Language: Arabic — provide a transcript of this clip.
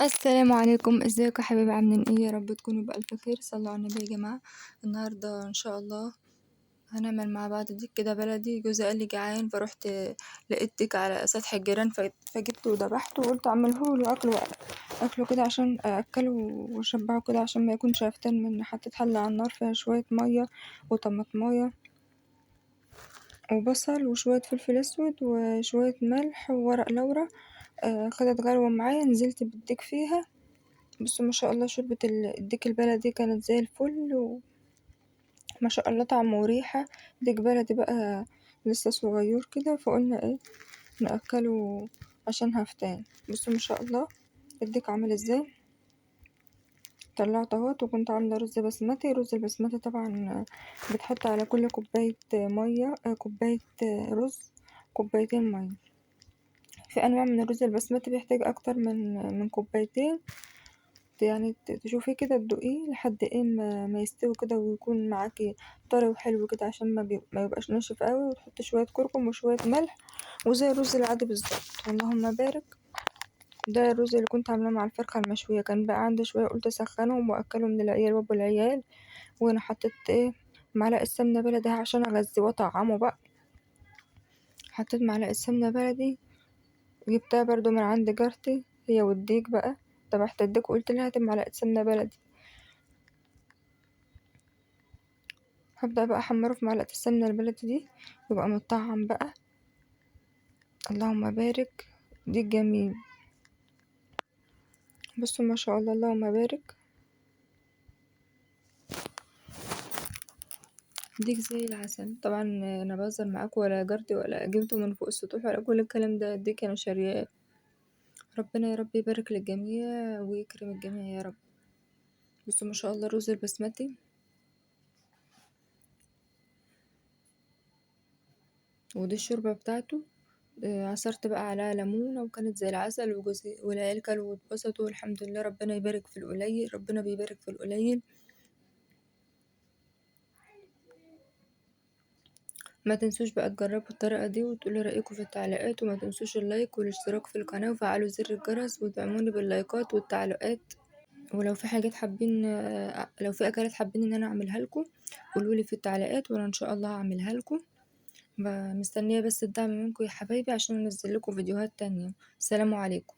السلام عليكم، ازيكم يا حبايبي؟ عاملين ايه؟ يا رب تكونوا بألف خير. صلوا على النبي يا جماعة. النهاردة ان شاء الله هنعمل مع بعض ديك كده بلدي. جوزي قال لي جعان، فروحت لقيت ديك على سطح الجيران، فجبته وذبحته وقلت اعمله له اكله كده عشان اكله واشبعه كده، عشان ما يكونش هفتان مني. حطيت حلة على النار فيها شوية مية وطماطماية وبصل وشوية فلفل اسود وشوية ملح وورق لورا. خدت غلوة معايا، نزلت بالديك فيها. بصوا ما شاء الله، شوربة الديك البلدي كانت زي الفل، وما شاء الله طعم وريحة. ديك بلدي بقى لسه صغير كده، فقلنا ايه نأكله عشان هفتان. بصوا ما شاء الله الديك عامل ازاي. طلعت اهوت، وكنت عاملة رز بسمتي. الرز البسمتي طبعا بتحط على كل كوباية مية كوباية رز كوبايتين مية. في انواع من الرز البسمتي بيحتاج اكتر من كوبايتين. يعني تشوفيه كده تدوقيه لحد ايه ما يستوي كده ويكون معاكي طري وحلو كده، عشان ما يبقاش ناشف قوي. وتحطي شوية كركم وشوية ملح، وزي الرز العادي بالظبط. اللهم بارك. ده الرز اللي كنت عاملاه مع الفرخة المشوية. كان بقى عندي شوية، قلت اسخنهم واكلهم للعيال وابو العيال. وانا حطيت ايه معلقة سمنة بلدي عشان اغذيه واطعمه بقى. حطيت معلقة سمنة بلدي، جبتها برضو من عند جارتي هي والديك بقى. ذبحت الديك وقلت لها هاتي معلقة سمنة بلدي. هبدأ بقى احمره في معلقة السمنة البلدي دي، يبقى متطعم بقى. اللهم بارك. ديك جميل. بصوا ما شاء الله، اللهم بارك. ديك زي العسل. طبعا انا بهزر معاكم، ولا جرتي ولا جبته من فوق السطوح ولا كل الكلام ده. ديك انا شارياه. ربنا يا رب يبارك للجميع ويكرم الجميع يا رب. بصوا ما شاء الله الرز البسمتي. ودي الشوربة بتاعته. عصرت بقى عليها ليمونة وكانت زي العسل، وجوزي والعيال كلوا واتبسطوا والحمد لله. ربنا يبارك في القليل، ربنا بيبارك في القليل. ما تنسوش بقى تجربوا الطريقة دي وتقولوا رأيكم في التعليقات، وما تنسوش اللايك والاشتراك في القناة وفعلوا زر الجرس وتدعموني باللايكات والتعليقات. ولو في حاجات حابين لو في اكلات حابين ان انا اعملها لكم، قولولي في التعليقات وانا ان شاء الله هعملها لكم. مستنية بس الدعم منكم يا حبايبي عشان انزل لكم فيديوهات تانية. السلام عليكم.